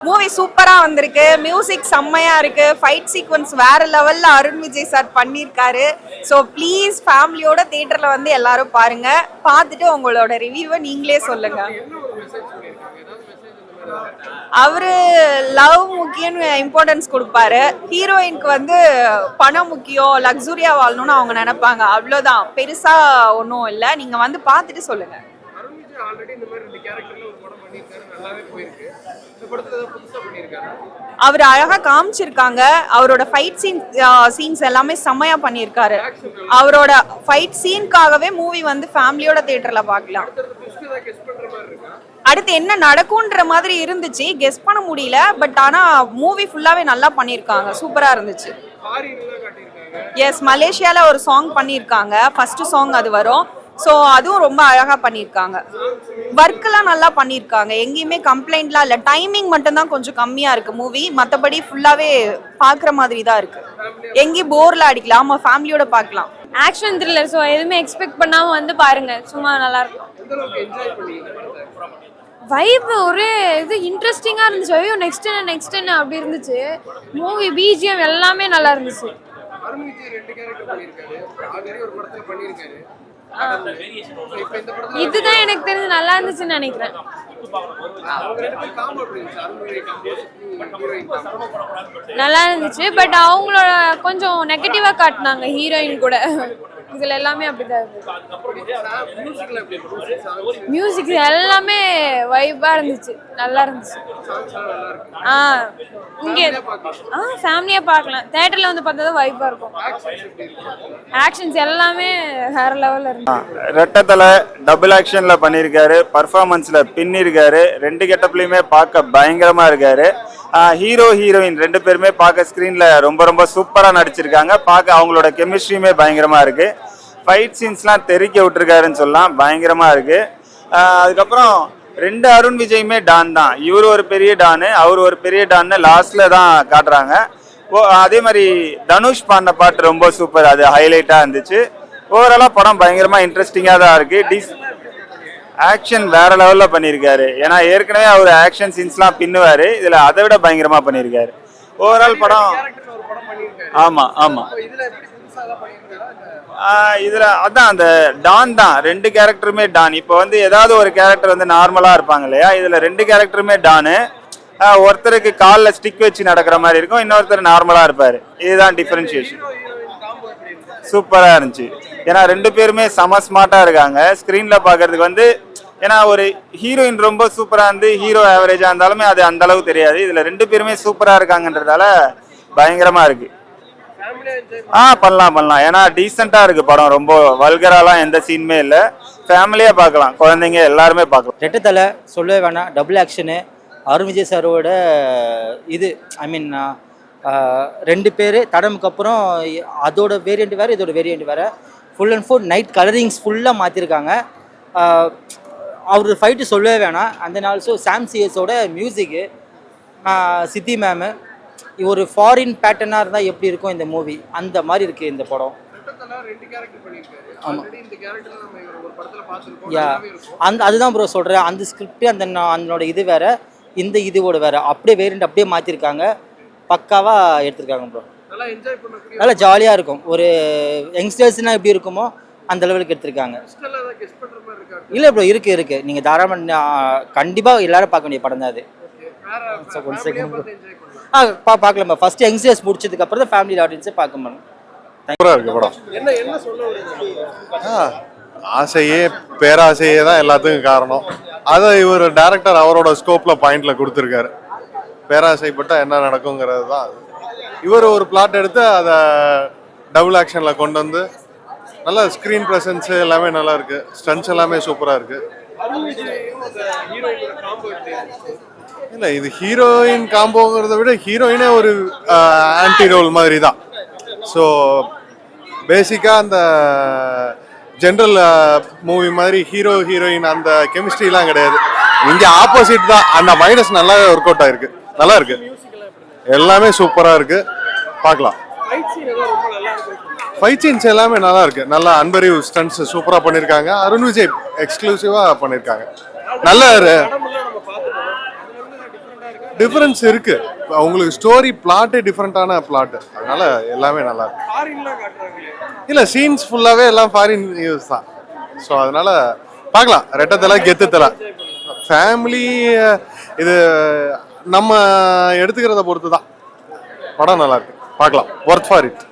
Movie சூப்பரா வந்திருக்கு. Music செம்மையா இருக்கு. ஃபைட் சீக்வன்ஸ் வேற லெவல்ல அருண் விஜய் சார் பண்ணிருக்காரு. ஸோ ப்ளீஸ் ஃபேமிலியோட தியேட்டர்ல வந்து எல்லாரும் பாருங்க. பார்த்துட்டு உங்களோட ரிவ்யூவை நீங்களே சொல்லுங்க. அவரு லவ் முக்கியம் இம்பார்ட்டன்ஸ் கொடுப்பாரு. ஹீரோயினுக்கு வந்து பணம் முக்கியம், லக்ஸுரியா வாழணும்னு அவங்க நினைப்பாங்க. அவ்வளோதான், பெருசா ஒன்றும் இல்லை. நீங்க வந்து பார்த்துட்டு சொல்லுங்க. அவர் அழகா காமிச்சிருக்காங்க. அவரோட ஃபைட் சீன்ஸ் எல்லாமே செம்மையா பண்ணியிருக்காரு. அவரோட ஃபைட் சீன்காகவே மூவி வந்து ஃபேமிலியோட தியேட்டர்ல பார்க்கலாம். அடுத்து என்ன நடக்கும்ன்ற மாதிரி இருந்துச்சு, கெஸ் பண்ண முடியல. பட் ஆனா மூவி ஃபுல்லாவே நல்லா பண்ணியிருக்காங்க. சூப்பரா இருந்துச்சு. எஸ், மலேசியால ஒரு சாங் பண்ணியிருக்காங்க. ஃபர்ஸ்ட் சாங் அது வரும். ஸோ அதுவும் ரொம்ப அழகா பண்ணியிருக்காங்க. ஒர்க்கெல்லாம் நல்லா பண்ணியிருக்காங்க. எங்கேயுமே கம்ப்ளைண்ட்லாம் இல்லை. டைமிங் மட்டும்தான் கொஞ்சம் கம்மியா இருக்கு மூவி. மற்றபடி ஃபுல்லாவே பார்க்குற மாதிரி தான் இருக்கு. எங்கேயும் போர்ல அடிக்கலாம். ஆமா, ஃபேமிலியோட பார்க்கலாம். Action thriller. ஸோ எதுவுமே எக்ஸ்பெக்ட் பண்ணாம வந்து பாருங்க. சும்மா நல்லா இருக்கும். வைப் ஒரு இது இன்ட்ரெஸ்டிங்கா இருந்துச்சு. ஐயோ நெக்ஸ்ட் என்ன அப்படி இருந்துச்சு. மூவி பிஜிஎம் எல்லாமே நல்லா இருந்துச்சு. இதுதான் எனக்கு தெரிஞ்சு நல்லா இருந்துச்சுன்னு நினைக்கிறேன். நல்லா இருந்துச்சு. பட் அவங்களோட கொஞ்சம் நெகட்டிவா காட்டினாங்க ஹீரோயின் கூட. இதுல எல்லாமே அப்படிதான் இருந்துச்சு. மியூசிக் எல்லாமே வைபா இருந்துச்சு. நல்லா இருந்துச்சு. இங்க ஃபேமிலியா பார்க்கலாம். தியேட்டர்ல வந்து பார்த்தா வைபா இருக்கும். ஆக்ஷன்ஸ் எல்லாமே வேற லெவல்ல இருந்துச்சு. ரெட்டத்தல டபுள் ஆக்ஷன்ல பண்ணிருக்காரு. பர்ஃபார்மன்ஸ்ல பின்னிருக்காரு. ரெண்டு கெட்டப்லயுமே பார்க்க பயங்கரமா இருக்காரு. ஹீரோ ஹீரோயின் ரெண்டு பேருமே பார்க்க ஸ்க்ரீன்ல ரொம்ப ரொம்ப சூப்பரா நடிச்சிருக்காங்க. பார்க்க அவங்களோட கெமிஸ்ட்ரியுமே பயங்கரமா இருக்கு. ஃபைட் சீன்ஸ்லாம் தெறிக்க விட்டுருக்காருன்னு சொல்லலாம். பயங்கரமா இருக்கு. அதுக்கப்புறம் ரெண்டு அருண் விஜயுமே டான் தான். இவர் ஒரு பெரிய டானு, அவர் ஒரு பெரிய டான்னு லாஸ்ட்ல தான் காட்டுறாங்க. அதே மாதிரி தனுஷ் பாடின பாட்டு ரொம்ப சூப்பர். அது ஹைலைட்டா இருந்துச்சு. ஓவராலாக படம் பயங்கரமா இன்ட்ரெஸ்டிங்கா தான் இருக்கு. ஆக்ஷன் வேற லெவல்ல பண்ணியிருக்காரு. ஏன்னா ஏற்கனவே அவர் ஆக்ஷன் சீன்ஸ்லாம் பின்னுவாரு. இதுல அதை விட பயங்கரமா பண்ணியிருக்காரு. ஓவரால் படம் ஆமா ஆமா. இதுல அதான் அந்த டான் தான். ரெண்டு கேரக்டருமே டான். இப்போ வந்து ஏதாவது ஒரு கேரக்டர் வந்து நார்மலா இருப்பாங்க இல்லையா, இதுல ரெண்டு கேரக்டருமே டானு. ஒருத்தருக்கு காலில் ஸ்டிக் வச்சு நடக்கிற மாதிரி இருக்கும், இன்னொருத்தர் நார்மலா இருப்பாரு. இதுதான் டிஃபரன்சியேஷன். சூப்பரா இருந்துச்சு. ஏன்னா ரெண்டு பேருமே செம ஸ்மார்ட்டா இருக்காங்க. ஸ்கிரீன்ல பாக்குறதுக்கு வந்து ஏன்னா ஒரு ஹீரோயின் ரொம்ப சூப்பரா இருந்து ஹீரோ ஆவரேஜா இருந்தாலுமே அது அந்த அளவு தெரியாது. இதுல ரெண்டு பேருமே சூப்பரா இருக்காங்கன்றதால பயங்கரமா இருக்கு. பண்ணலாம். ஏன்னா டீசெண்டா இருக்கு படம். ரொம்ப வல்கராலாம் எந்த சீனுமே இல்லை. ஃபேமிலியா பார்க்கலாம். குழந்தைங்க எல்லாருமே பார்க்கலாம். ரெட்டத்தலை சொல்லவே வேணாம். Double action. அருண் விஜய் சாரோட இது ஐ மீன் ரெண்டு பேர் தடமுக்கு அப்புறம் அதோட வேரியண்ட் வேறு, இதோட வேரியண்ட் வேறு. Full and full night colourings ஃபுல்லாக மாற்றிருக்காங்க. அவர் ஃபைட்டு சொல்லவே வேணாம். அந்த நாள்ஸோ சாம் சிஎஸோட மியூசிக்கு, சித்தி மேமு, ஒரு ஃபாரின் பேட்டர்னாக இருந்தால் எப்படி இருக்கும் இந்த மூவி, அந்த மாதிரி இருக்குது இந்த படம். ஆமாம் யா, அதுதான் ப்ரோ சொல்கிறேன். அந்த ஸ்கிரிப்ட் அதனோட இது வேறு, இந்த இதுவோட வேறு. அப்படியே வேரியண்ட் அப்படியே மாற்றிருக்காங்க. பக்காவாக எடுத்திருக்காங்க ப்ரோ. நல்லா ஜாலியாக இருக்கும். ஒரு யங்ஸ்டர்ஸ்னால் எப்படி இருக்குமோ அந்த லெவலுக்கு எடுத்திருக்காங்க. இல்லை ப்ரோ, இருக்கு. நீங்கள் தாராளமாக கண்டிப்பாக எல்லாரும் பார்க்க வேண்டிய படம் தான் அது. One second bro. பார்க்கலாமா. ஃபர்ஸ்ட் யங்ஸ்டர்ஸ் முடிச்சதுக்கு அப்புறம் தான் ஃபேமிலி ஆடியன்ஸை பார்க்க முடியும். ஆசையே பேராசையே தான் எல்லாத்துக்கும் காரணம். அதை இவர் டைரக்டர் அவரோட ஸ்கோப்ல பாயிண்ட்ல கொடுத்துருக்காரு. பேராசைப்பட்டா என்ன நடக்குங்கிறது தான். இவர் ஒரு பிளாட் எடுத்து அதை டபுள் ஆக்ஷன்ல கொண்டு வந்து நல்ல ஸ்க்ரீன் ப்ரெசன்ஸ் எல்லாமே நல்லா இருக்கு. ஸ்டன்ஸ் எல்லாமே சூப்பரா இருக்கு. இல்லை, இது ஹீரோயின் காம்போங்கிறத விட ஹீரோயினே ஒரு ஆன்டி ரோல் மாதிரி தான். ஸோ பேசிக்காக அந்த ஜென்ரல் மூவி மாதிரி ஹீரோ ஹீரோயின் அந்த கெமிஸ்ட்ரிலாம் கிடையாது. இங்கே ஆப்போசிட் தான். அந்த மைனஸ் நல்லாவே ஒர்க் அவுட் ஆயிருக்கு. நல்லா இருக்கு. எல்லாமே சூப்பராக இருக்கு. பார்க்கலாம். ஃபைட் சீன்ஸ் எல்லாமே நல்லா இருக்கு. நல்லா அன்பரிவ் ஸ்டன்ட்ஸ் சூப்பராக பண்ணியிருக்காங்க. அருண் விஜய் எக்ஸ்க்ளூசிவாக பண்ணியிருக்காங்க. நல்ல டிஃபரன்ஸ் இருக்கு. உங்களுக்கு ஸ்டோரி பிளாட்டே டிஃப்ரெண்டான பிளாட், அதனால எல்லாமே நல்லா இருக்கு. இல்ல சீன்ஸ் ஃபுல்லாவே எல்லாம் ஃபாரின் யூஸ் தான். ஸோ அதனால பார்க்கலாம். ரெட்டத்தலை கெத்துத்தலை ஃபேமிலி இது நம்ம எடுத்துக்கிறத பொறுத்து தான். படம் நல்லா இருக்கு, பார்க்கலாம். Worth for it.